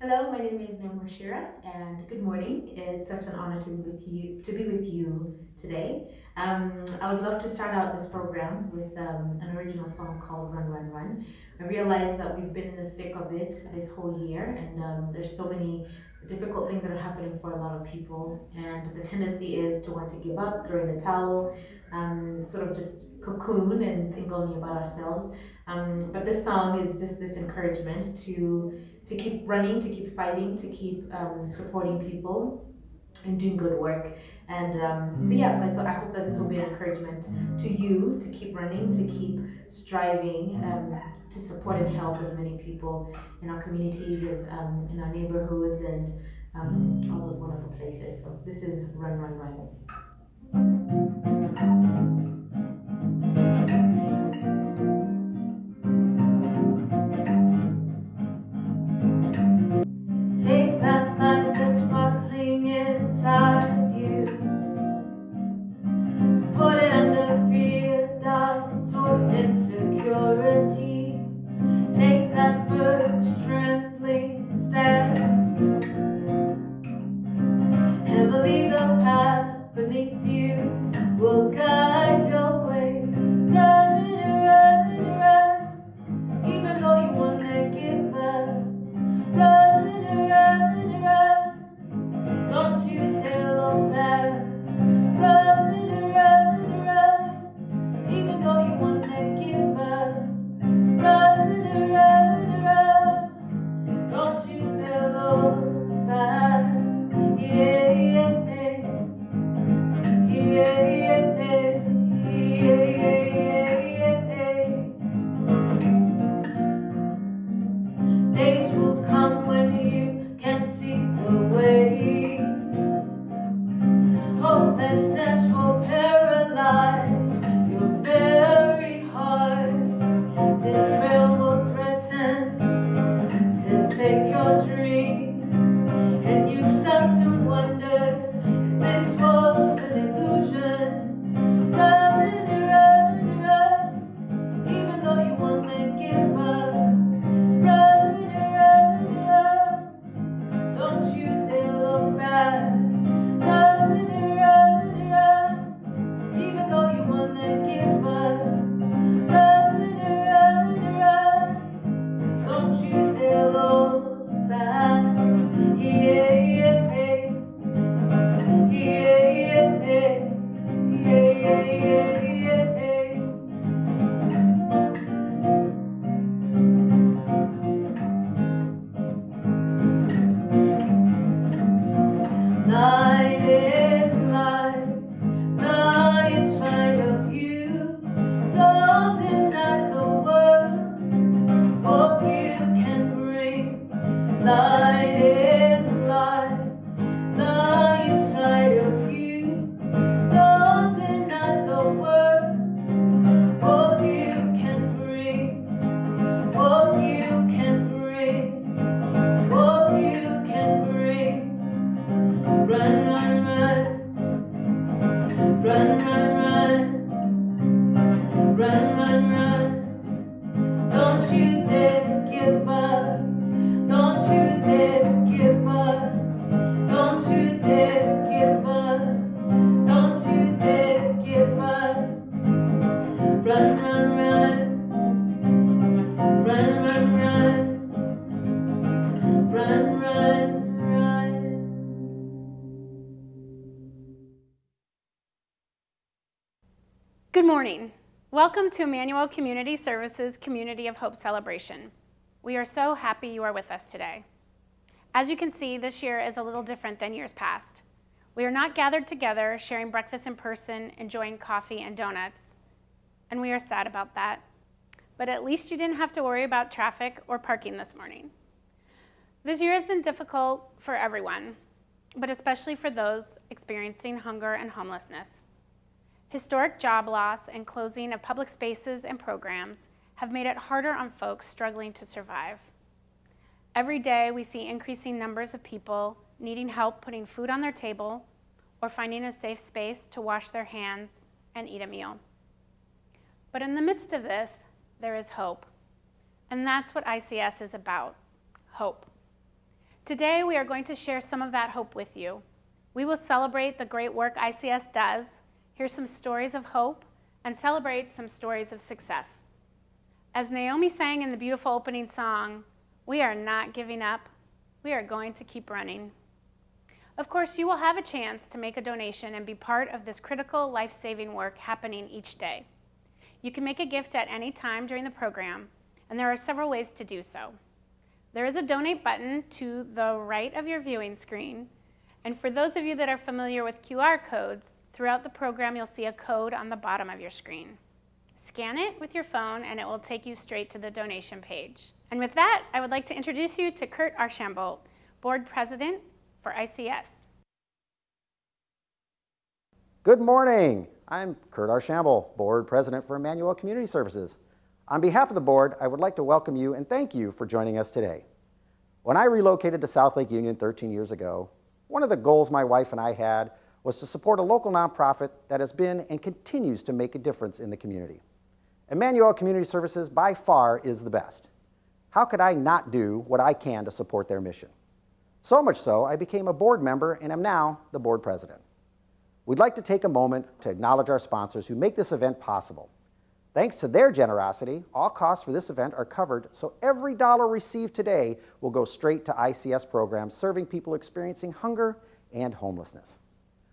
Hello, my name is Emmanuel, and good morning. It's such an honor to be with you today. I would love to start out this program with an original song called "Run, Run, Run." I realize that we've been in the thick of it this whole year, and there's so many difficult things that are happening for a lot of people, and the tendency is to want to give up, throw in the towel, sort of just cocoon and think only about ourselves. But this song is just this encouragement to keep running, to keep fighting, to keep supporting people and doing good work. And so yes, I hope that this will be an encouragement to you to keep running, to keep striving, to support and help as many people in our communities as in our neighborhoods and all those wonderful places. So this is Run, Run, Run. Take that light that's sparkling inside you, put it under fear, doubts, or insecurities. Take that first trembling step and believe the path beneath you will guide your way. Run, run, run, even though you wanna give up. Run, run, run, don't you dare look back. Run, run, run, even though you wanna give up. Run, run, run, don't you dare look back. Yeah, yeah, yeah, yeah, yeah, yeah, yeah. Days will come when you can see the way. Hopelessness will paralyze your very heart. Despair will threaten to take your dream, and you start to wonder if this was an illusion. Run, run, run, even though you wanna give up. Run, run, run, don't you dare look back. Run, run, run, even though you wanna give up. Run, run, run, don't you dare look back. Yeah, yeah, yeah, yeah, yeah, yeah, yeah, yeah. Light in life, lie inside of you. Don't deny the world what you can bring. Light in life, lie inside of you. Don't deny the world what you can bring. What you can bring. What you can bring. Run, run, run, run, run, run, run, run, run. Don't you dare give up. Don't you dare give up. Don't you dare give up. Don't you dare give up. Run, run, run, run, run, run, run, run, run. Good morning. Welcome to Emmanuel Community Services Community of Hope Celebration. We are so happy you are with us today. As you can see, this year is a little different than years past. We are not gathered together, sharing breakfast in person, enjoying coffee and donuts, and we are sad about that. But at least you didn't have to worry about traffic or parking this morning. This year has been difficult for everyone, but especially for those experiencing hunger and homelessness. Historic job loss and closing of public spaces and programs have made it harder on folks struggling to survive. Every day we see increasing numbers of people needing help putting food on their table or finding a safe space to wash their hands and eat a meal. But in the midst of this, there is hope. And that's what ICS is about, hope. Today, we are going to share some of that hope with you. We will celebrate the great work ICS does, hear some stories of hope, and celebrate some stories of success. As Naomi sang in the beautiful opening song, we are not giving up. We are going to keep running. Of course, you will have a chance to make a donation and be part of this critical life-saving work happening each day. You can make a gift at any time during the program, and there are several ways to do so. There is a donate button to the right of your viewing screen, and for those of you that are familiar with QR codes, throughout the program you'll see a code on the bottom of your screen. Scan it with your phone and it will take you straight to the donation page. And with that, I would like to introduce you to Kurt Shamble, Board President for ICS. Good morning. I'm Kurt Shamble, Board President for Emmanuel Community Services. On behalf of the board, I would like to welcome you and thank you for joining us today. When I relocated to South Lake Union 13 years ago, one of the goals my wife and I had was to support a local nonprofit that has been and continues to make a difference in the community. Emmanuel Community Services by far is the best. How could I not do what I can to support their mission? So much so, I became a board member and am now the board president. We'd like to take a moment to acknowledge our sponsors who make this event possible. Thanks to their generosity, all costs for this event are covered, so every dollar received today will go straight to ICS programs serving people experiencing hunger and homelessness.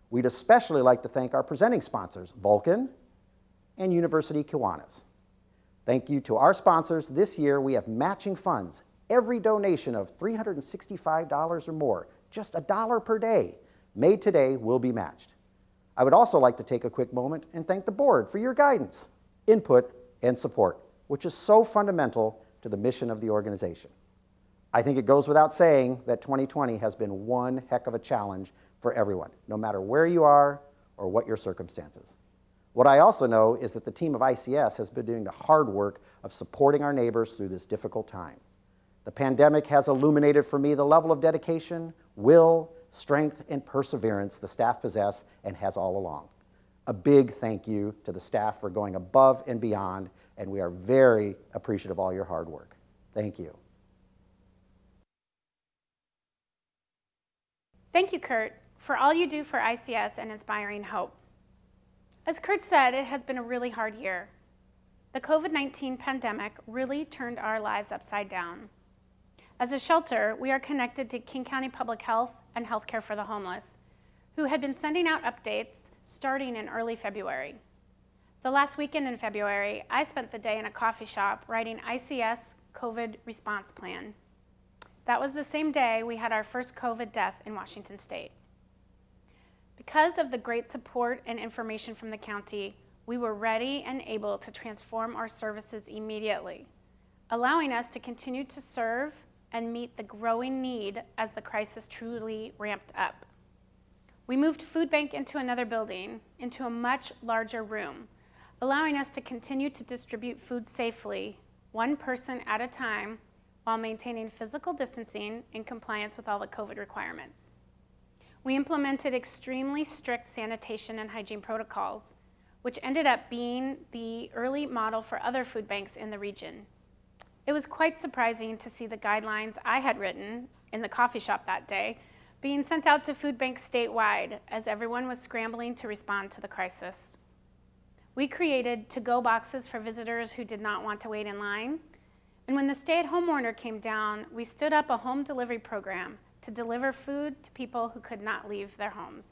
We'd especially like to thank our presenting sponsors, Vulcan and University Kiwanis. Thank you to our sponsors. This year we have matching funds. Every donation of $365 or more, just $1 per day, made today will be matched. I would also like to take a quick moment and thank the board for your guidance, input, and support, which is so fundamental to the mission of the organization. I think it goes without saying that 2020 has been one heck of a challenge for everyone, no matter where you are or what your circumstances. What I also know is that the team of ICS has been doing the hard work of supporting our neighbors through this difficult time. The pandemic has illuminated for me the level of dedication, will, strength, and perseverance the staff possess and has all along. A big thank you to the staff for going above and beyond, and we are very appreciative of all your hard work. Thank you. Thank you, Kurt, for all you do for ICS and inspiring hope. As Kurt said, it has been a really hard year. The COVID-19 pandemic really turned our lives upside down. As a shelter, we are connected to King County Public Health and Healthcare for the Homeless, who had been sending out updates starting in early February. The last weekend in February, I spent the day in a coffee shop writing ICS COVID response plan. That was the same day we had our first COVID death in Washington State. Because of the great support and information from the county, we were ready and able to transform our services immediately, allowing us to continue to serve and meet the growing need as the crisis truly ramped up. We moved food bank into another building, into a much larger room, allowing us to continue to distribute food safely, one person at a time, while maintaining physical distancing in compliance with all the COVID requirements. We implemented extremely strict sanitation and hygiene protocols, which ended up being the early model for other food banks in the region. It was quite surprising to see the guidelines I had written in the coffee shop that day being sent out to food banks statewide as everyone was scrambling to respond to the crisis. We created to-go boxes for visitors who did not want to wait in line, and when the stay-at-home order came down, we stood up a home delivery program to deliver food to people who could not leave their homes.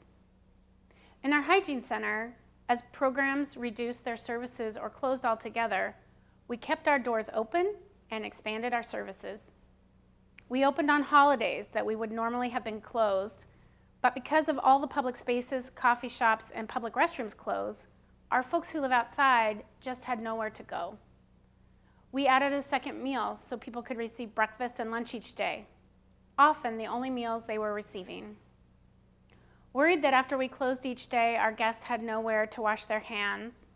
In our hygiene center, as programs reduced their services or closed altogether, we kept our doors open and expanded our services. We opened on holidays that we would normally have been closed, but because of all the public spaces, coffee shops, and public restrooms closed, our folks who live outside just had nowhere to go. We added a second meal so people could receive breakfast and lunch each day, often the only meals they were receiving. Worried that after we closed each day, our guests had nowhere to wash their hands,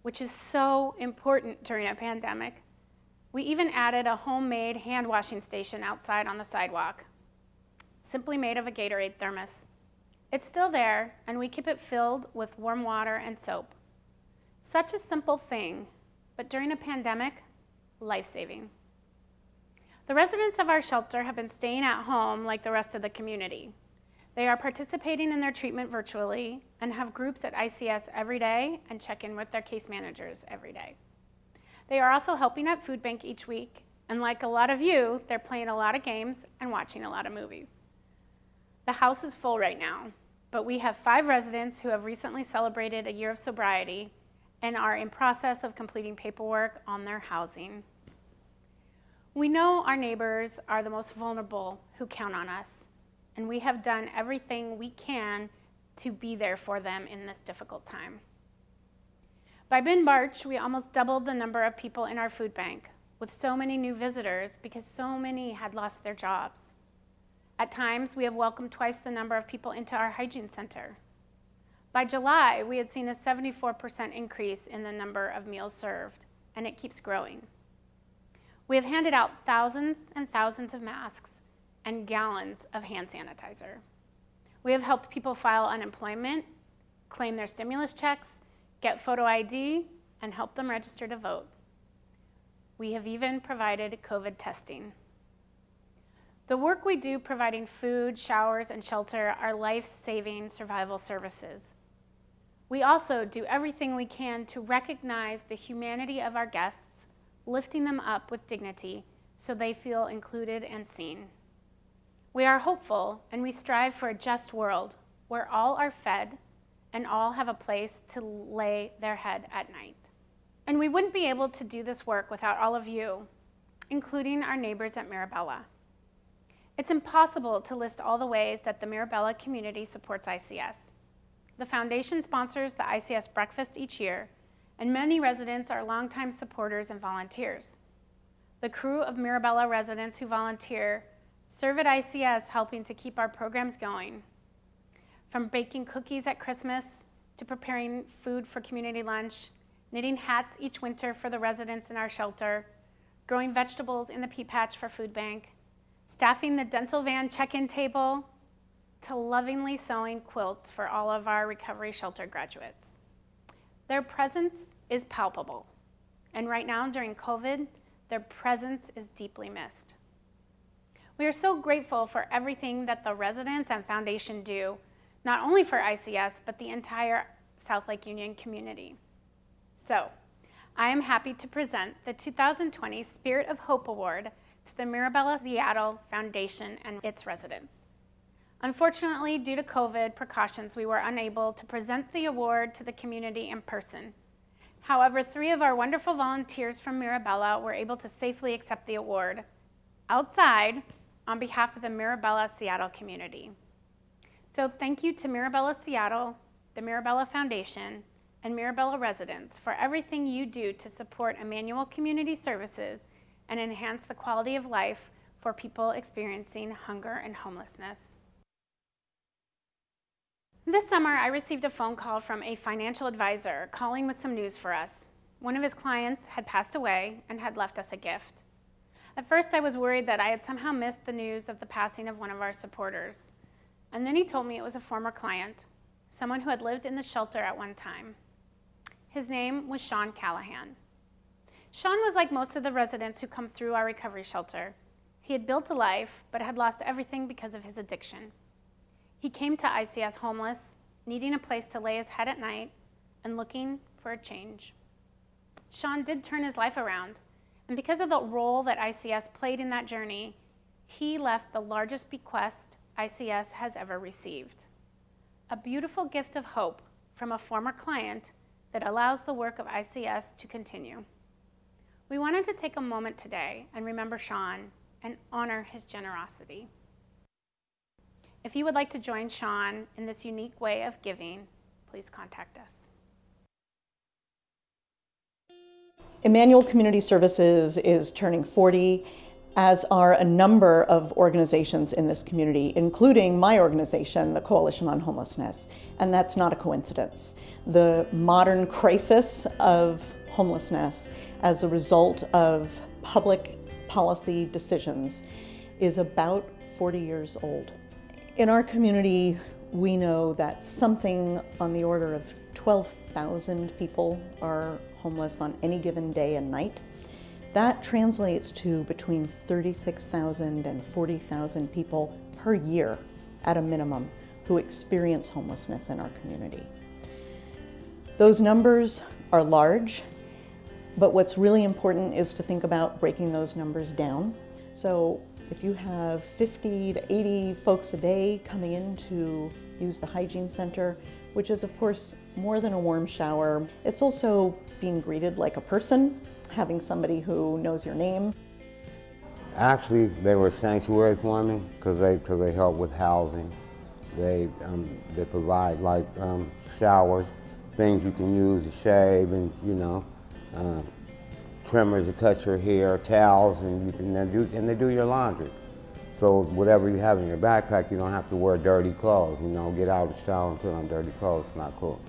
which is so important during a pandemic, we even added a homemade hand washing station outside on the sidewalk, simply made of a Gatorade thermos. It's still there, and we keep it filled with warm water and soap. Such a simple thing, but during a pandemic, life-saving. The residents of our shelter have been staying at home like the rest of the community. They are participating in their treatment virtually and have groups at ICS every day and check in with their case managers every day. They are also helping at food bank each week, and like a lot of you, they're playing a lot of games and watching a lot of movies. The house is full right now, but we have 5 residents who have recently celebrated a year of sobriety and are in process of completing paperwork on their housing. We know our neighbors are the most vulnerable who count on us, and we have done everything we can to be there for them in this difficult time. By mid-March, we almost doubled the number of people in our food bank, with so many new visitors because so many had lost their jobs. At times, we have welcomed twice the number of people into our hygiene center. By July, we had seen a 74% increase in the number of meals served, and it keeps growing. We have handed out thousands and thousands of masks and gallons of hand sanitizer. We have helped people file unemployment, claim their stimulus checks, get photo ID, and help them register to vote. We have even provided COVID testing. The work we do providing food, showers, and shelter are life-saving survival services. We also do everything we can to recognize the humanity of our guests, lifting them up with dignity so they feel included and seen. We are hopeful, and we strive for a just world where all are fed and all have a place to lay their head at night. And we wouldn't be able to do this work without all of you, including our neighbors at Mirabella. It's impossible to list all the ways that the Mirabella community supports ICS. The foundation sponsors the ICS breakfast each year, and many residents are longtime supporters and volunteers. The crew of Mirabella residents who volunteer serve at ICS, helping to keep our programs going. From baking cookies at Christmas to preparing food for community lunch, knitting hats each winter for the residents in our shelter, growing vegetables in the pea patch for food bank, staffing the dental van check-in table, to lovingly sewing quilts for all of our recovery shelter graduates. Their presence is palpable, and right now during COVID, their presence is deeply missed. We are so grateful for everything that the residents and foundation do, not only for ICS, but the entire South Lake Union community. So, I am happy to present the 2020 Spirit of Hope Award to the Mirabella Seattle Foundation and its residents. Unfortunately, due to COVID precautions, we were unable to present the award to the community in person. However, 3 of our wonderful volunteers from Mirabella were able to safely accept the award outside on behalf of the Mirabella Seattle community. So thank you to Mirabella Seattle, the Mirabella Foundation, and Mirabella residents for everything you do to support Emmanuel Community Services and enhance the quality of life for people experiencing hunger and homelessness. This summer, I received a phone call from a financial advisor calling with some news for us. One of his clients had passed away and had left us a gift. At first, I was worried that I had somehow missed the news of the passing of one of our supporters. And then he told me it was a former client, someone who had lived in the shelter at one time. His name was Sean Callahan. Sean was like most of the residents who come through our recovery shelter. He had built a life, but had lost everything because of his addiction. He came to ICS homeless, needing a place to lay his head at night and looking for a change. Sean did turn his life around, and because of the role that ICS played in that journey, he left the largest bequest ICS has ever received. A beautiful gift of hope from a former client that allows the work of ICS to continue. We wanted to take a moment today and remember Sean and honor his generosity. If you would like to join Sean in this unique way of giving, please contact us. Emmanuel Community Services is turning 40, as are a number of organizations in this community, including my organization, the Coalition on Homelessness, and that's not a coincidence. The modern crisis of homelessness as a result of public policy decisions is about 40 years old. In our community, we know that something on the order of 12,000 people are homeless on any given day and night. That translates to between 36,000 and 40,000 people per year at a minimum who experience homelessness in our community. Those numbers are large, but what's really important is to think about breaking those numbers down. So if you have 50 to 80 folks a day coming in to use the hygiene center, which is of course more than a warm shower, it's also being greeted like a person, having somebody who knows your name. Actually, they were a sanctuary for me because they help with housing. They provide like showers, things you can use to shave, and trimmers to cut your hair, towels, and they do your laundry. So whatever you have in your backpack, you don't have to wear dirty clothes. Get out of the shower and put on dirty clothes. It's not cool.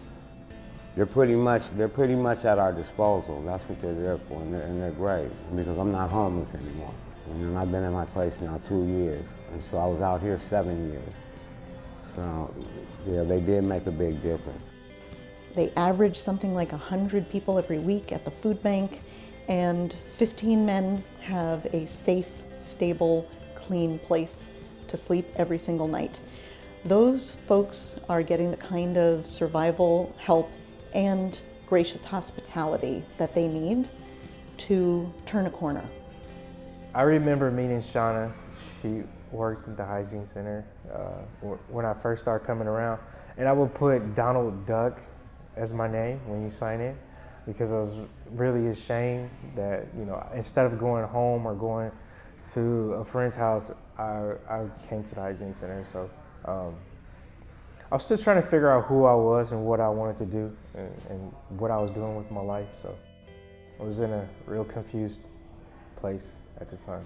They're pretty much at our disposal. That's what they're there for, and they're great because I'm not homeless anymore. And I've been in my place now 2 years, and so I was out here 7 years. So yeah, they did make a big difference. They average something like 100 people every week at the food bank, and 15 men have a safe, stable, clean place to sleep every single night. Those folks are getting the kind of survival help and gracious hospitality that they need to turn a corner. I remember meeting Shauna. She worked at the hygiene center when I first started coming around, and I would put Donald Duck as my name when you sign in, because I was really ashamed that, instead of going home or going to a friend's house, I came to the hygiene center. So I was still trying to figure out who I was and what I wanted to do and what I was doing with my life. So I was in a real confused place at the time.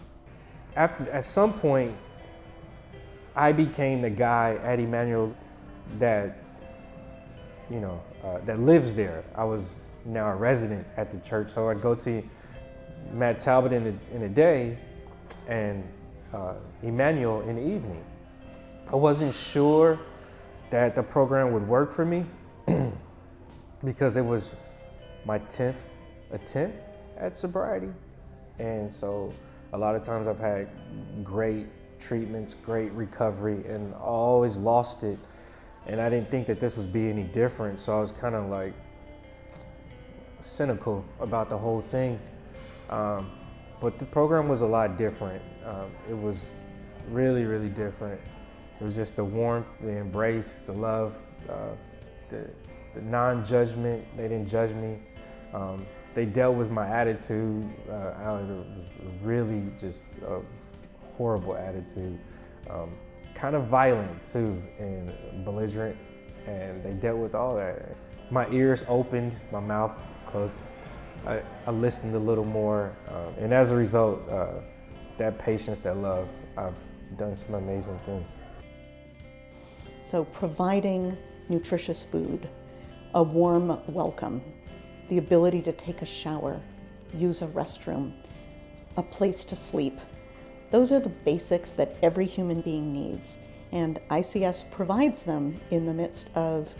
At some point, I became the guy at Emmanuel that, that lives there. I was now a resident at the church, so I'd go to Matt Talbot in the day and Emmanuel in the evening. I wasn't sure that the program would work for me because it was my 10th attempt at sobriety. And so a lot of times I've had great treatments, great recovery, and I always lost it. And I didn't think that this would be any different. So I was kind of like cynical about the whole thing. But the program was a lot different. It was really, really different. It was just the warmth, the embrace, the love, the non-judgment. They didn't judge me. They dealt with my attitude. I was really just a horrible attitude. Kind of violent too, and belligerent, and they dealt with all that. My ears opened, my mouth closed. I listened a little more, and as a result, that patience, that love, I've done some amazing things. So providing nutritious food, a warm welcome, the ability to take a shower, use a restroom, a place to sleep. Those are the basics that every human being needs, and ICS provides them in the midst of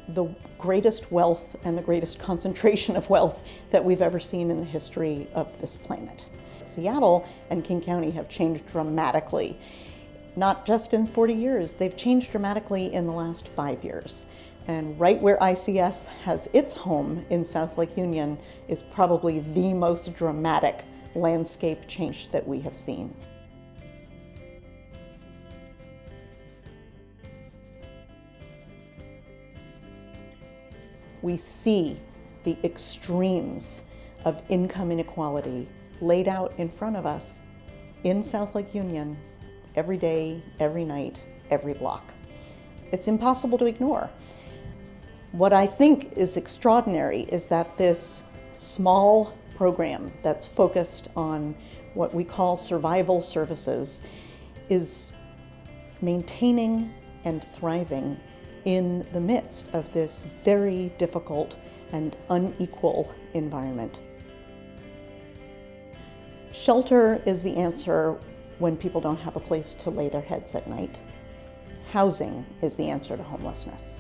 the greatest wealth and the greatest concentration of wealth that we've ever seen in the history of this planet. Seattle and King County have changed dramatically. Not just in 40 years, they've changed dramatically in the last 5 years. And right where ICS has its home in South Lake Union is probably the most dramatic landscape change that we have seen. We see the extremes of income inequality laid out in front of us in South Lake Union every day, every night, every block. It's impossible to ignore. What I think is extraordinary is that this small program that's focused on what we call survival services is maintaining and thriving in the midst of this very difficult and unequal environment. Shelter is the answer when people don't have a place to lay their heads at night. Housing is the answer to homelessness.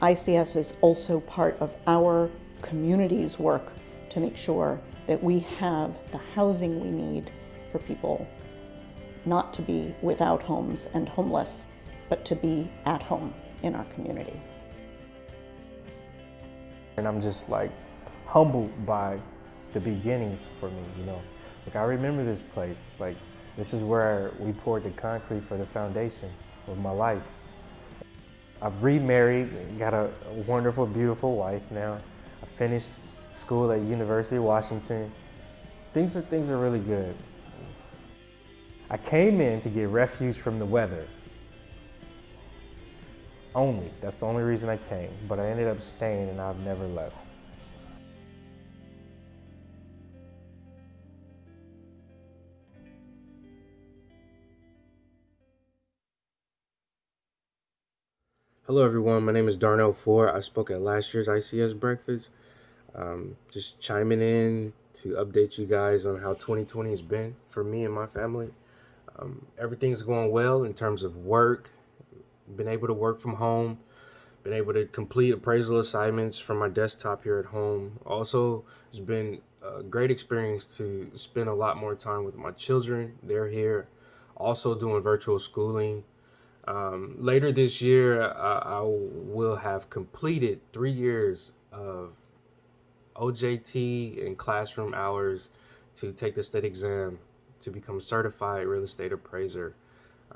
ICS is also part of our community's work to make sure that we have the housing we need for people not to be without homes and homeless, but to be at home in our community. And I'm just like humbled by the beginnings for me, you know. Like I remember this place, like this is where we poured the concrete for the foundation of my life. I've remarried, got a wonderful, beautiful wife now. I finished school at University of Washington. Things are really good. I came in to get refuge from the weather. Only, that's the only reason I came, but I ended up staying and I've never left. Hello everyone, my name is Darnell Ford. I spoke at last year's ICS breakfast. Just chiming in to update you guys on how 2020 has been for me and my family. Everything's going well in terms of work. Been able to work from home. Been able to complete appraisal assignments from my desktop here at home. Also, it's been a great experience to spend a lot more time with my children. They're here. Also doing virtual schooling. Later this year, I will have completed 3 years of OJT and classroom hours to take the state exam to become a certified real estate appraiser.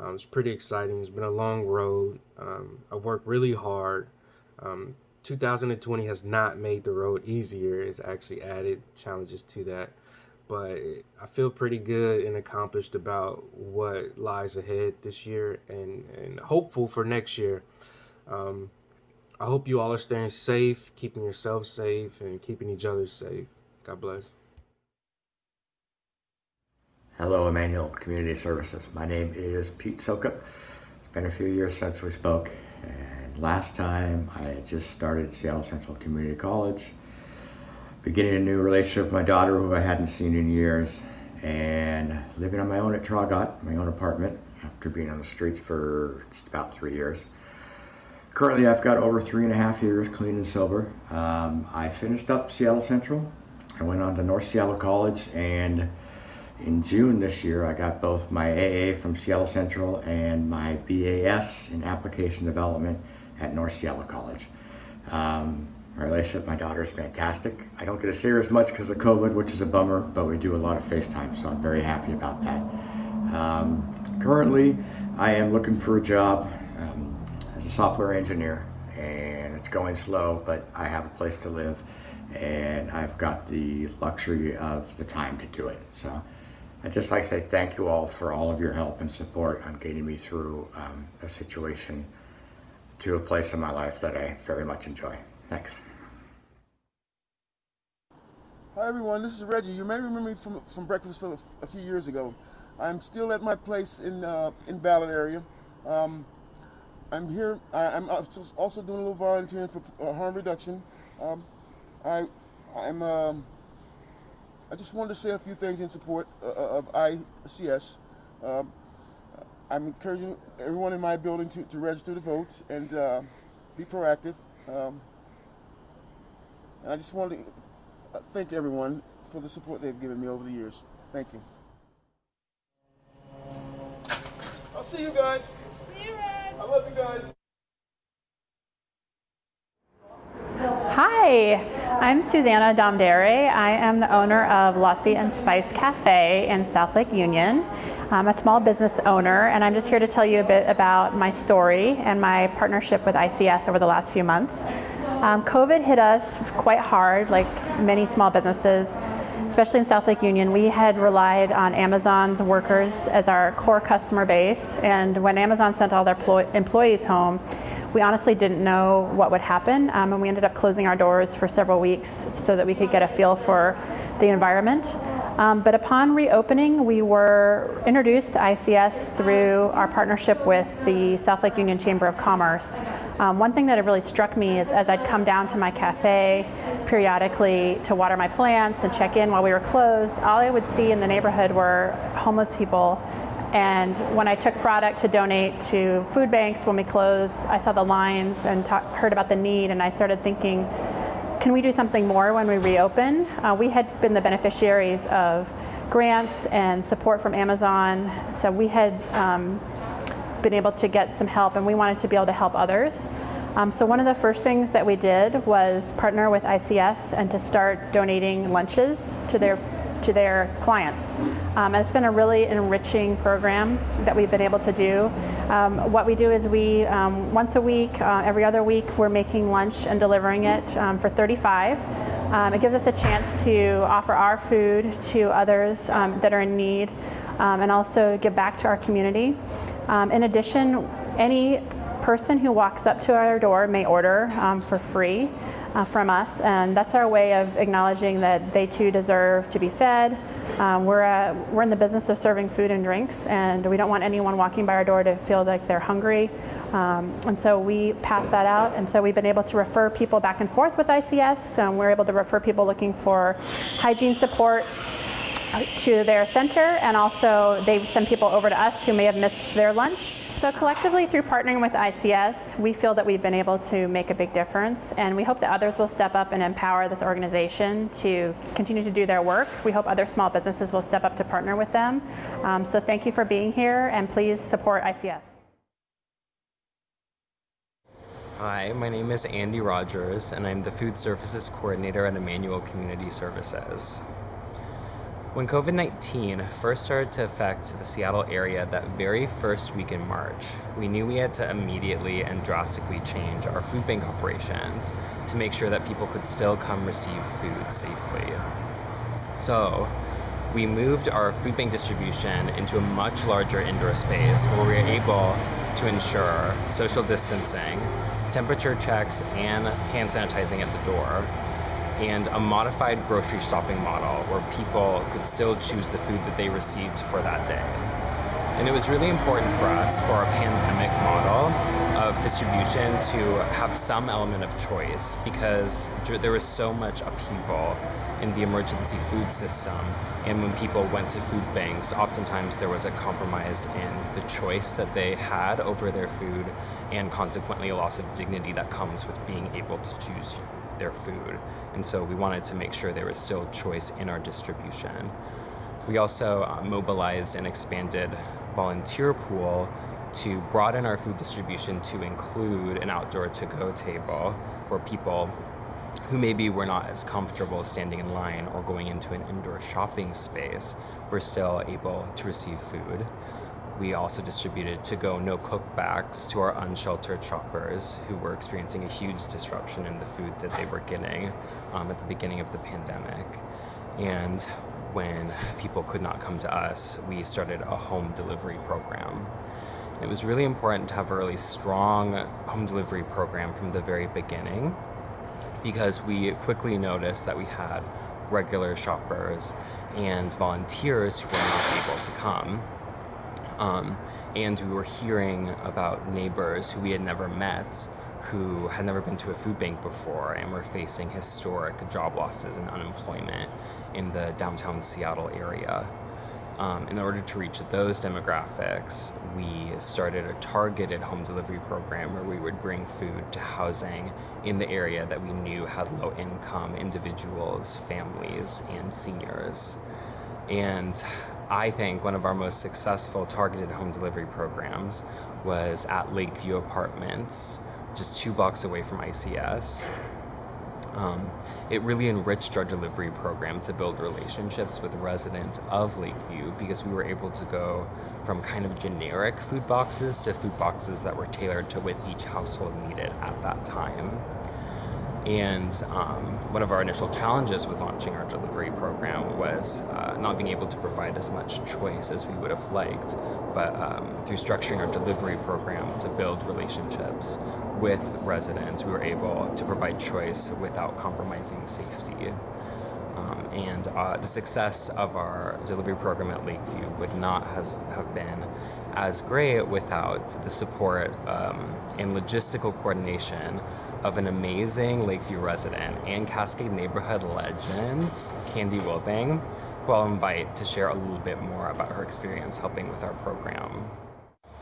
It's pretty exciting. It's been a long road. I've worked really hard. 2020 has not made the road easier. It's actually added challenges to that. But I feel pretty good and accomplished about what lies ahead this year and hopeful for next year. I hope you all are staying safe, keeping yourself safe, and keeping each other safe. God bless. Hello, Emmanuel Community Services. My name is Pete Sokup. It's been a few years since we spoke, and last time I had just started Seattle Central Community College, beginning a new relationship with my daughter who I hadn't seen in years, and living on my own at Traugott, my own apartment, after being on the streets for just about 3 years. Currently, I've got over 3.5 years clean and sober. I finished up Seattle Central. I went on to North Seattle College, and in June this year, I got both my AA from Seattle Central and my BAS in Application Development at North Seattle College. My relationship with my daughter is fantastic. I don't get to see her as much because of COVID, which is a bummer, but we do a lot of FaceTime, so I'm very happy about that. Currently, I am looking for a job as a software engineer, and it's going slow, but I have a place to live, and I've got the luxury of the time to do it. So I'd just like to say thank you all for all of your help and support on getting me through a situation to a place in my life that I very much enjoy. Thanks. Hi everyone, this is Reggie. You may remember me from breakfast from a few years ago. I'm still at my place in Ballard area. I'm here. I'm also doing a little volunteering for harm reduction. I just wanted to say a few things in support of ICS. I'm encouraging everyone in my building to register to vote and be proactive. And I just wanted to thank everyone for the support they've given me over the years. Thank you. I'll see you guys. See you, Red. I love you guys. Hi, I'm Susanna Domdere. I am the owner of Lassie and Spice Cafe in South Lake Union. I'm a small business owner, and I'm just here to tell you a bit about my story and my partnership with ICS over the last few months. COVID hit us quite hard, like many small businesses, especially in South Lake Union. We had relied on Amazon's workers as our core customer base, and when Amazon sent all their employees home, we honestly didn't know what would happen, and we ended up closing our doors for several weeks so that we could get a feel for the environment. But upon reopening, we were introduced to ICS through our partnership with the South Lake Union Chamber of Commerce. One thing that had really struck me is as I'd come down to my cafe periodically to water my plants and check in while we were closed, all I would see in the neighborhood were homeless people. And when I took product to donate to food banks when we closed, I saw the lines and heard about the need, and I started thinking, can we do something more when we reopen? We had been the beneficiaries of grants and support from Amazon, so we had been able to get some help, and we wanted to be able to help others. So one of the first things that we did was partner with ICS and to start donating lunches to their clients. And it's been a really enriching program that we've been able to do. What we do is we, once a week, every other week, we're making lunch and delivering it for 35. It gives us a chance to offer our food to others that are in need, and also give back to our community. In addition, any person who walks up to our door may order for free from us, and that's our way of acknowledging that they too deserve to be fed. We're in the business of serving food and drinks, and we don't want anyone walking by our door to feel like they're hungry, and so we pass that out. And so we've been able to refer people back and forth with ICS. We're able to refer people looking for hygiene support to their center, and also they send people over to us who may have missed their lunch. So collectively, through partnering with ICS, we feel that we've been able to make a big difference, and we hope that others will step up and empower this organization to continue to do their work. We hope other small businesses will step up to partner with them. So thank you for being here, and please support ICS. Hi, my name is Andy Rogers, and I'm the Food Services Coordinator at Emmanuel Community Services. When COVID-19 first started to affect the Seattle area that very first week in March, we knew we had to immediately and drastically change our food bank operations to make sure that people could still come receive food safely. So we moved our food bank distribution into a much larger indoor space where we were able to ensure social distancing, temperature checks, and hand sanitizing at the door, and a modified grocery shopping model where people could still choose the food that they received for that day. And it was really important for us, for our pandemic model of distribution, to have some element of choice, because there was so much upheaval in the emergency food system. And when people went to food banks, oftentimes there was a compromise in the choice that they had over their food, and consequently a loss of dignity that comes with being able to choose their food. And so we wanted to make sure there was still choice in our distribution. We also mobilized and expanded volunteer pool to broaden our food distribution to include an outdoor to-go table where people who maybe were not as comfortable standing in line or going into an indoor shopping space were still able to receive food. We also distributed to-go no-cook bags to our unsheltered shoppers who were experiencing a huge disruption in the food that they were getting at the beginning of the pandemic. And when people could not come to us, we started a home delivery program. It was really important to have a really strong home delivery program from the very beginning, because we quickly noticed that we had regular shoppers and volunteers who were not able to come. And we were hearing about neighbors who we had never met, who had never been to a food bank before, and were facing historic job losses and unemployment in the downtown Seattle area. In order to reach those demographics, we started a targeted home delivery program where we would bring food to housing in the area that we knew had low-income individuals, families, and seniors. And I think one of our most successful targeted home delivery programs was at Lakeview Apartments, just 2 blocks away from ICS. It really enriched our delivery program to build relationships with residents of Lakeview, because we were able to go from kind of generic food boxes to food boxes that were tailored to what each household needed at that time. And one of our initial challenges with launching our delivery program was not being able to provide as much choice as we would have liked, but through structuring our delivery program to build relationships with residents, we were able to provide choice without compromising safety. And the success of our delivery program at Lakeview would not have been as great without the support and logistical coordination of an amazing Lakeview resident and Cascade neighborhood legend, Candy Wilbing, who I'll invite to share a little bit more about her experience helping with our program.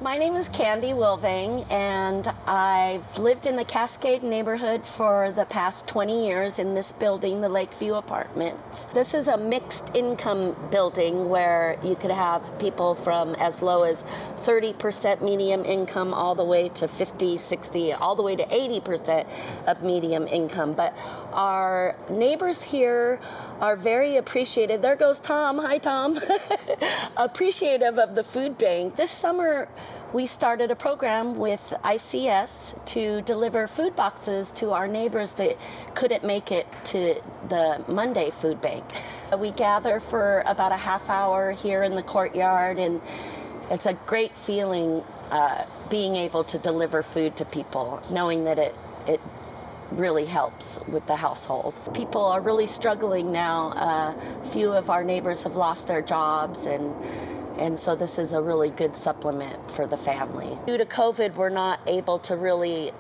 My name is Candy Wilvang, and I've lived in the Cascade neighborhood for the past 20 years in this building, the Lakeview Apartments. This is a mixed income building where you could have people from as low as 30% medium income all the way to 50, 60, all the way to 80% of medium income. But our neighbors here are very appreciative. There goes Tom. Hi, Tom. Appreciative of the food bank. This summer, we started a program with ICS to deliver food boxes to our neighbors that couldn't make it to the Monday food bank. We gather for about a half hour here in the courtyard, and it's a great feeling being able to deliver food to people, knowing that it really helps with the household. People are really struggling now. A few of our neighbors have lost their jobs, and so this is a really good supplement for the family. Due to COVID, we're not able to really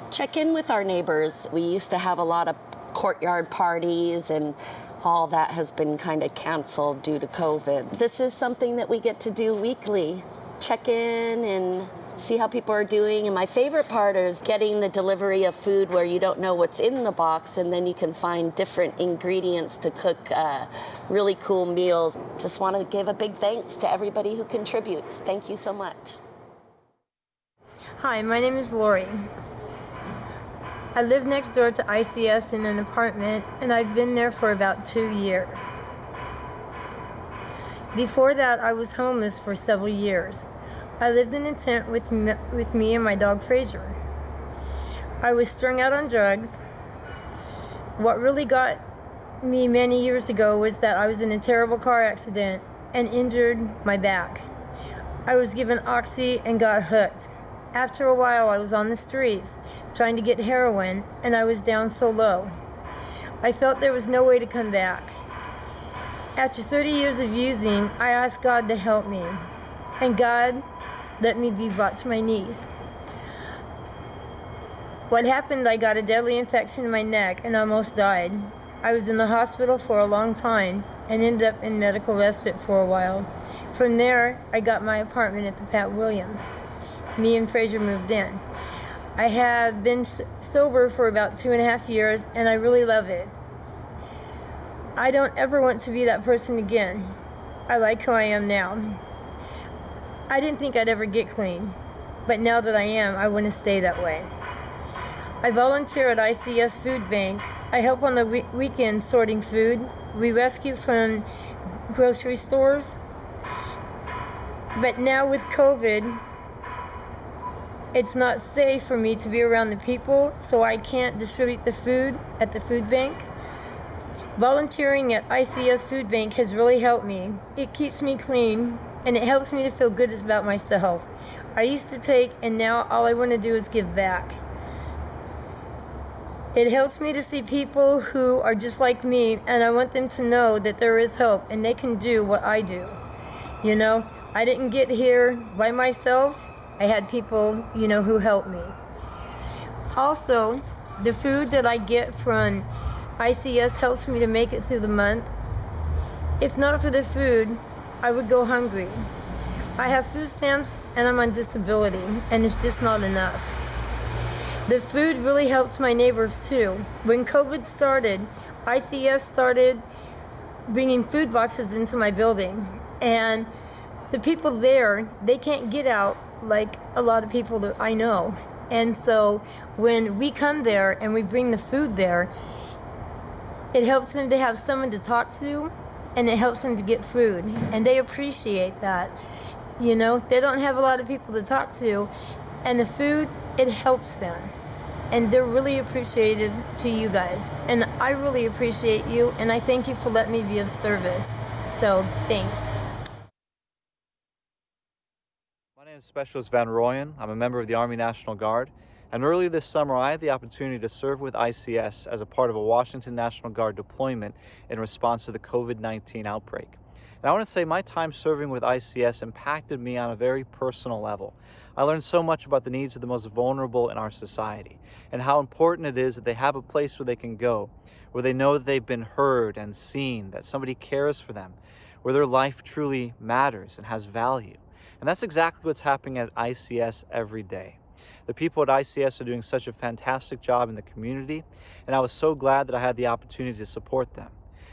check in with our neighbors. We used to have a lot of courtyard parties, and all that has been kind of canceled due to COVID. This is something that we get to do weekly. Check in and see how people are doing. And my favorite part is getting the delivery of food where you don't know what's in the box, and then you can find different ingredients to cook really cool meals. Just want to give a big thanks to everybody who contributes. Thank you so much. Hi, my name is Lori. I live next door to ICS in an apartment, and I've been there for about 2 years. Before that, I was homeless for several years. I lived in a tent with me and my dog Fraser. I was strung out on drugs. What really got me many years ago was that I was in a terrible car accident and injured my back. I was given Oxy and got hooked. After a while, I was on the streets trying to get heroin, and I was down so low. I felt there was no way to come back. After 30 years of using, I asked God to help me, and God let me be brought to my knees. What happened, I got a deadly infection in my neck and almost died. I was in the hospital for a long time and ended up in medical respite for a while. From there, I got my apartment at the Pat Williams. Me and Fraser moved in. I have been sober for about 2.5 years, and I really love it. I don't ever want to be that person again. I like who I am now. I didn't think I'd ever get clean, but now that I am, I want to stay that way. I volunteer at ICS Food Bank. I help on the weekends sorting food. We rescue from grocery stores. But now with COVID, it's not safe for me to be around the people, so I can't distribute the food at the food bank. Volunteering at ICS Food Bank has really helped me. It keeps me clean, and it helps me to feel good about myself. I used to take, and now all I want to do is give back. It helps me to see people who are just like me, and I want them to know that there is hope, and they can do what I do. You know, I didn't get here by myself. I had people, who helped me. Also, the food that I get from ICS helps me to make it through the month. If not for the food, I would go hungry. I have food stamps and I'm on disability, and it's just not enough. The food really helps my neighbors too. When COVID started, ICS started bringing food boxes into my building, and the people there, they can't get out like a lot of people that I know. And so when we come there and we bring the food there, it helps them to have someone to talk to, and it helps them to get food, and they appreciate that. They don't have a lot of people to talk to, and the food, it helps them, and they're really appreciative to you guys, and I really appreciate you, and I thank you for letting me be of service. So thanks. My name is Specialist Van Rooyen. I'm a member of the Army National Guard, and earlier this summer I had the opportunity to serve with ICS as a part of a Washington National Guard deployment in response to the COVID-19 outbreak. And I want to say my time serving with ICS impacted me on a very personal level. I learned so much about the needs of the most vulnerable in our society, and how important it is that they have a place where they can go, where they know that they've been heard and seen, that somebody cares for them, where their life truly matters and has value. And that's exactly what's happening at ICS every day. The people at ICS are doing such a fantastic job in the community, and I was so glad that I had the opportunity to support them.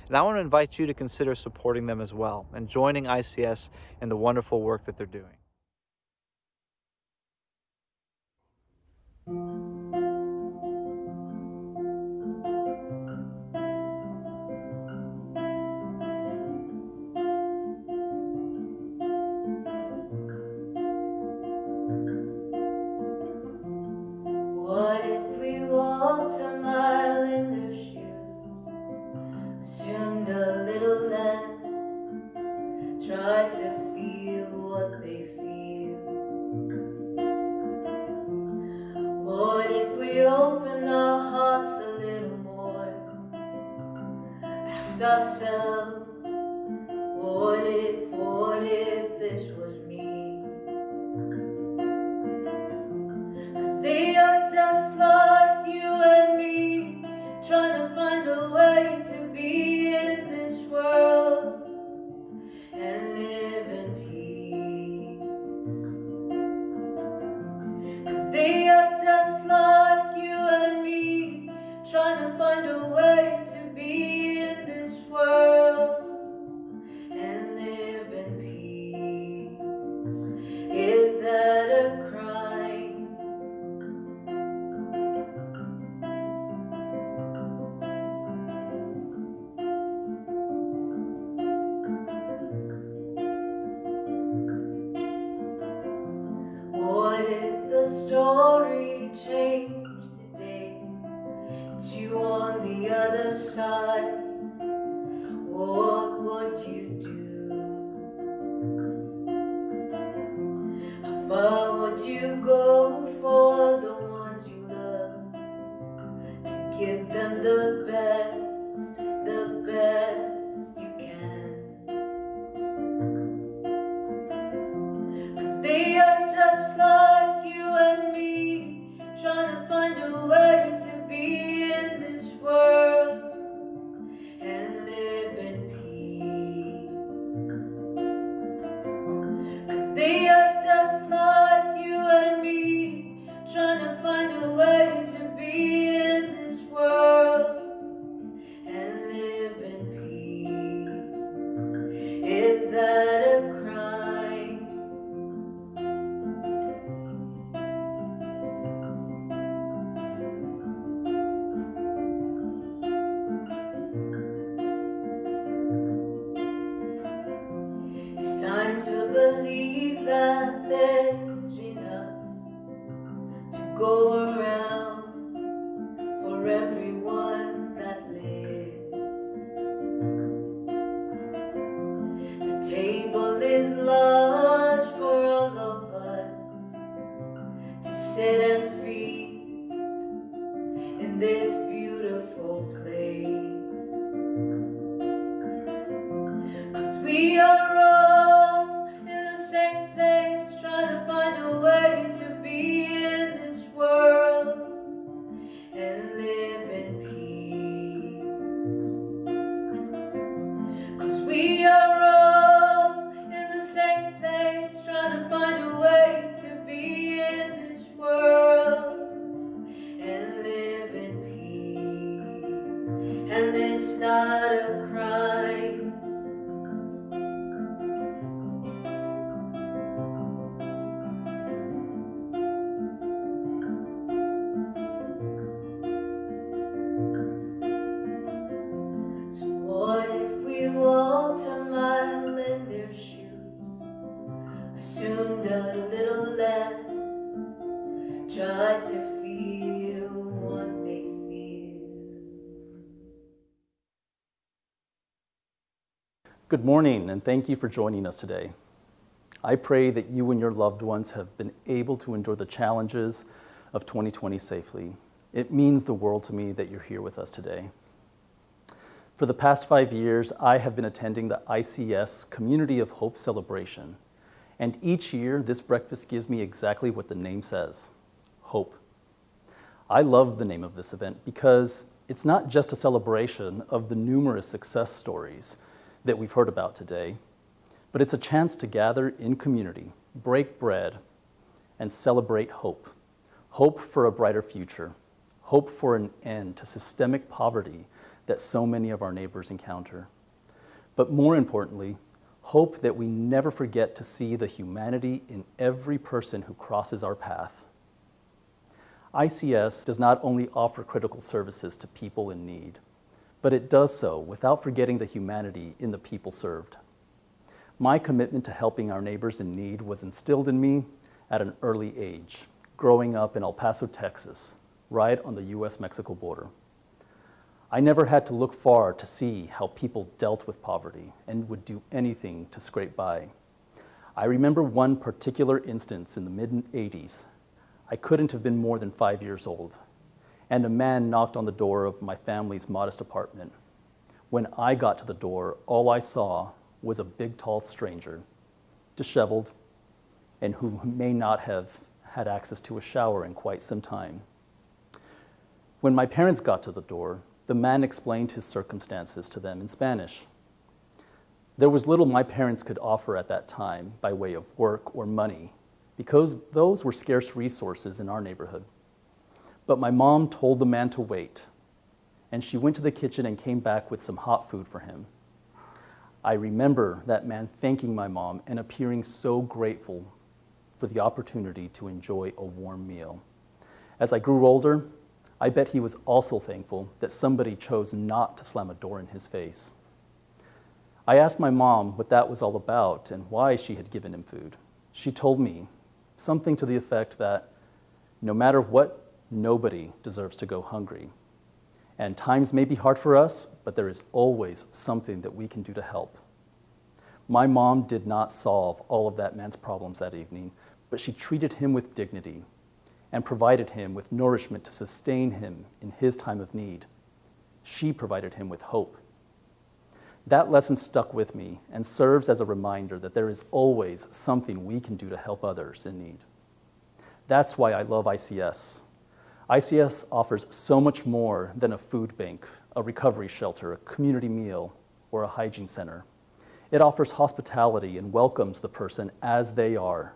And I want to invite you to consider supporting them as well and joining ICS in the wonderful work that they're doing. What if we walked a mile in their shoes, assumed a little less, tried to feel what they feel? What if we opened our hearts a little more, asked ourselves, what if this was me? 'Cause they are just like you and me, trying to find a way to be in this world and live in peace. 'Cause they are just like you and me, trying to find a way to be in this world and live in peace. Is that a crime? What if the story changed today? It's you on the other side. What would you do? How far would you go for the ones you love? To give them the best you can. 'Cause they are just like you and me, trying to find a way to be in this world and live in peace. 'Cause they are just like you and me, trying to find a way to be in this world and live in peace. Is that a crime? It's time to believe that there's enough to go around for everyone that lives. The table is large for all of us to sit and feast in this beautiful place. 'Cause we are all in the same place, trying to find a way to be in this world and live in peace. 'Cause we are all in the same place, trying to find a way to be in this world and live in peace. And it's not a crime. So what if we walked a mile in their shoes, assumed a little less, tried to feel what they feel? Good morning, and thank you for joining us today. I pray that you and your loved ones have been able to endure the challenges of 2020 safely. It means the world to me that you're here with us today. For the past 5 years, I have been attending the ICS Community of Hope celebration. And each year, this breakfast gives me exactly what the name says, hope. I love the name of this event because it's not just a celebration of the numerous success stories that we've heard about today, but it's a chance to gather in community break bread, and celebrate hope. Hope for a brighter future. Hope for an end to systemic poverty that so many of our neighbors encounter. But more importantly, hope that we never forget to see the humanity in every person who crosses our path. ICS does not only offer critical services to people in need, but it does so without forgetting the humanity in the people served. My commitment to helping our neighbors in need was instilled in me at an early age, growing up in El Paso, Texas, right on the US-Mexico border. I never had to look far to see how people dealt with poverty and would do anything to scrape by. I remember one particular instance in the mid-'80s. I couldn't have been more than 5 years old, and a man knocked on the door of my family's modest apartment. When I got to the door, all I saw was a big, tall stranger, disheveled, and who may not have had access to a shower in quite some time. When my parents got to the door, the man explained his circumstances to them in Spanish. There was little my parents could offer at that time by way of work or money, because those were scarce resources in our neighborhood. But my mom told the man to wait, and she went to the kitchen and came back with some hot food for him. I remember that man thanking my mom and appearing so grateful for the opportunity to enjoy a warm meal. As I grew older, I bet he was also thankful that somebody chose not to slam a door in his face. I asked my mom what that was all about and why she had given him food. She told me something to the effect that no matter what, nobody deserves to go hungry. And times may be hard for us, but there is always something that we can do to help. My mom did not solve all of that man's problems that evening, but she treated him with dignity and provided him with nourishment to sustain him in his time of need. She provided him with hope. That lesson stuck with me and serves as a reminder that there is always something we can do to help others in need. That's why I love ICS. ICS offers so much more than a food bank, a recovery shelter, a community meal, or a hygiene center. It offers hospitality and welcomes the person as they are.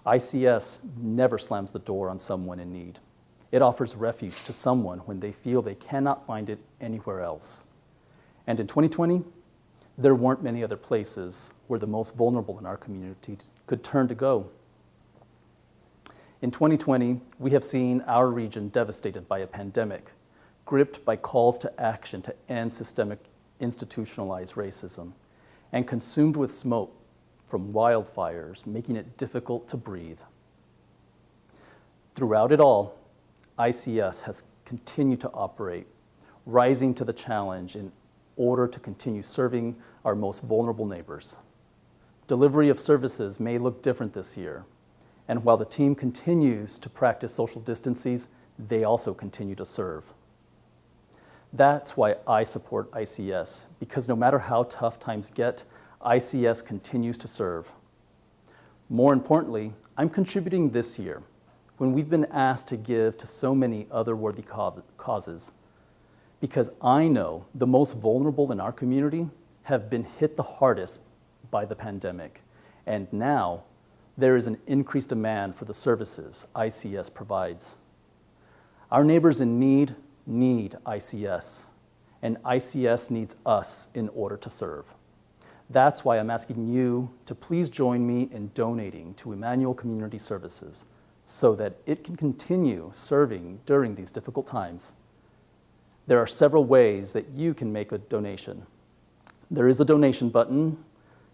ICS never slams the door on someone in need. It offers refuge to someone when they feel they cannot find it anywhere else. And in 2020, there weren't many other places where the most vulnerable in our community could turn to go. In 2020, we have seen our region devastated by a pandemic, gripped by calls to action to end systemic institutionalized racism, and consumed with smoke from wildfires, making it difficult to breathe. Throughout it all, ICS has continued to operate, rising to the challenge in order to continue serving our most vulnerable neighbors. Delivery of services may look different this year, and while the team continues to practice social distances, they also continue to serve. That's why I support ICS, because no matter how tough times get, ICS continues to serve. More importantly, I'm contributing this year when we've been asked to give to so many other worthy causes, because I know the most vulnerable in our community have been hit the hardest by the pandemic, and now there is an increased demand for the services ICS provides. Our neighbors in need ICS, and ICS needs us in order to serve. That's why I'm asking you to please join me in donating to Emmanuel Community Services so that it can continue serving during these difficult times. There are several ways that you can make a donation. There is a donation button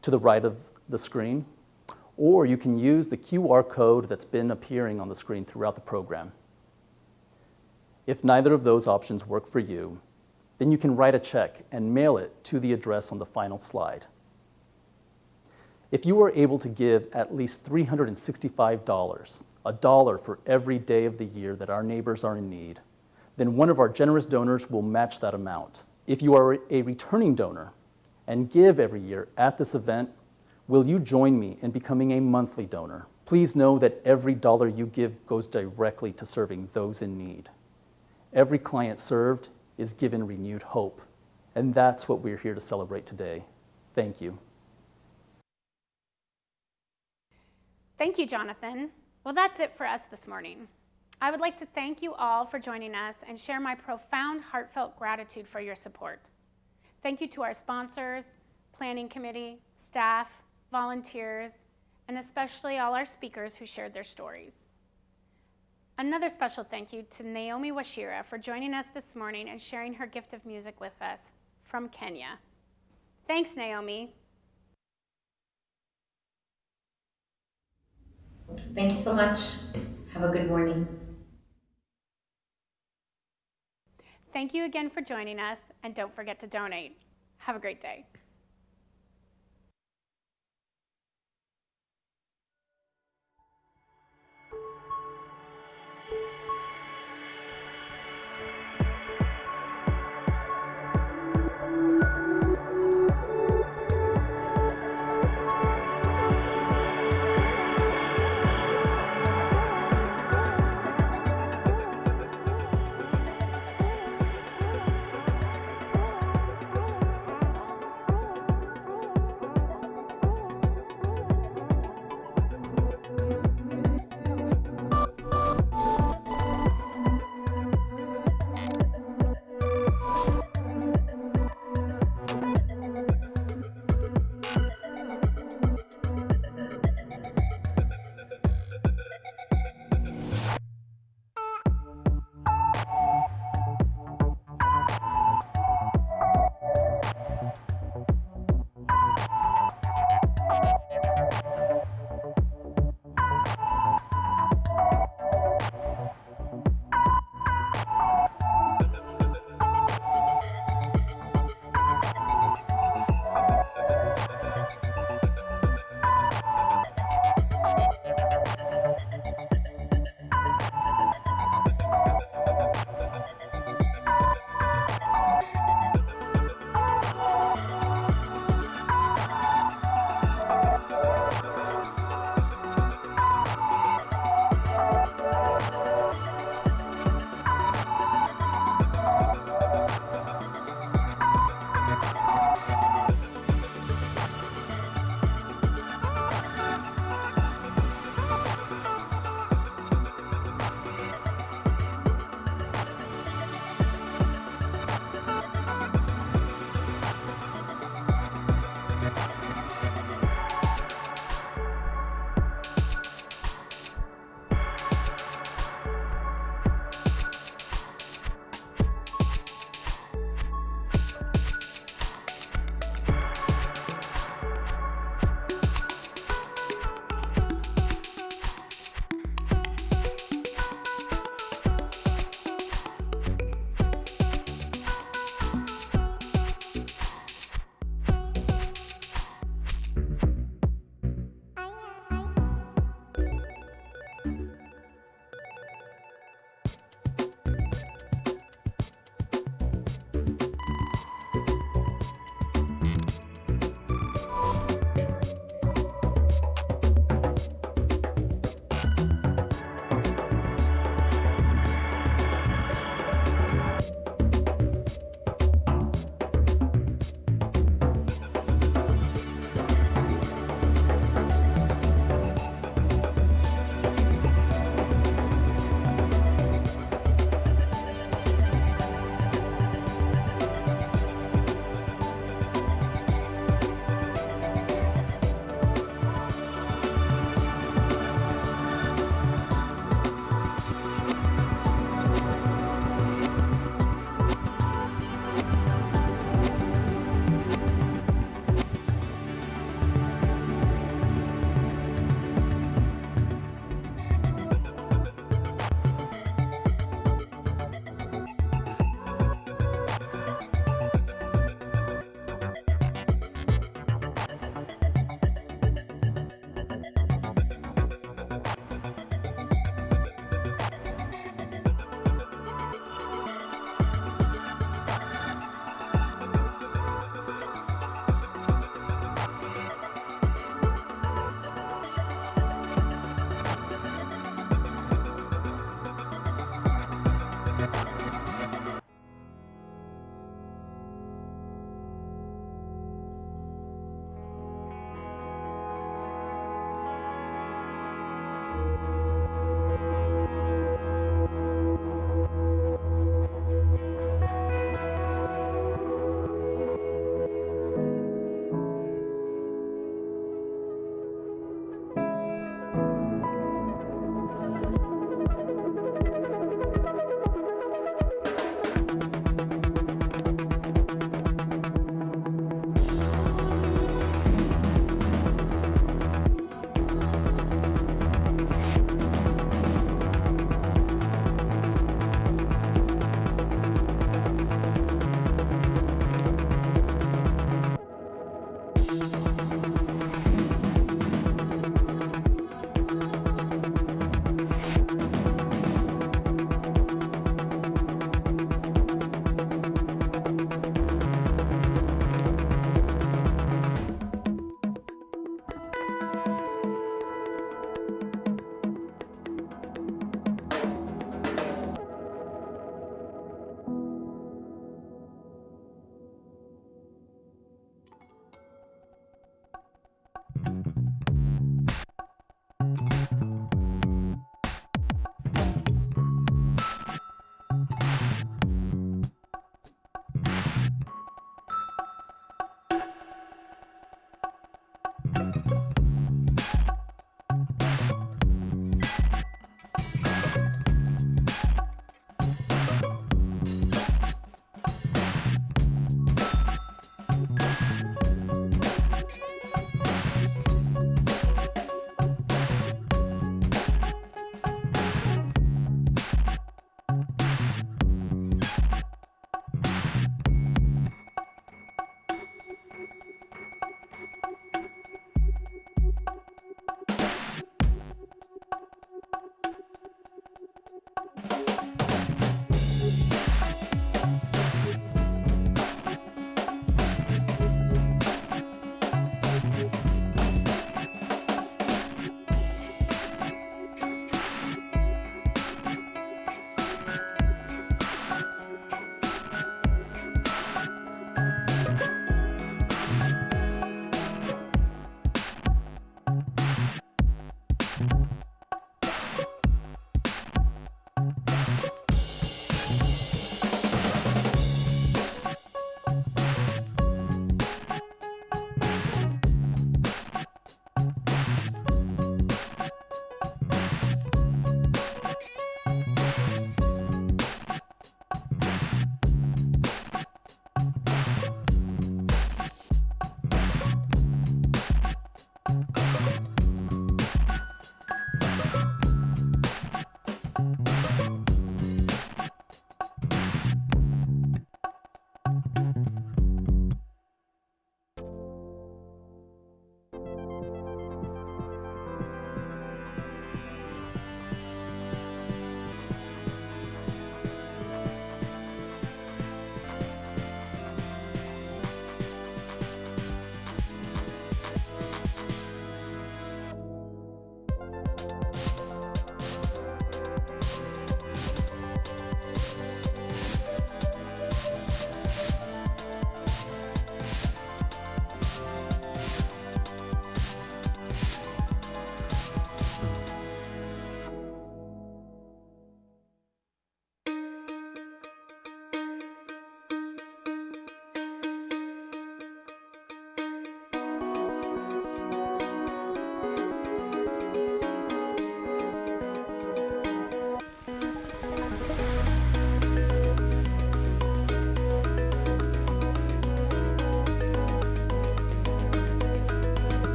to the right of the screen, or you can use the QR code that's been appearing on the screen throughout the program. If neither of those options work for you, then you can write a check and mail it to the address on the final slide. If you are able to give at least $365, $1 for every day of the year that our neighbors are in need, then one of our generous donors will match that amount. If you are a returning donor and give every year at this event, will you join me in becoming a monthly donor? Please know that every dollar you give goes directly to serving those in need. Every client served is given renewed hope, and that's what we're here to celebrate today. Thank you. Thank you, Jonathan. Well, that's it for us this morning. I would like to thank you all for joining us and share my profound, heartfelt gratitude for your support. Thank you to our sponsors, planning committee, staff, volunteers, and especially all our speakers who shared their stories. Another special thank you to Naomi Washira for joining us this morning and sharing her gift of music with us from Kenya. Thanks, Naomi. Thank you so much. Have a good morning. Thank you again for joining us, and don't forget to donate. Have a great day.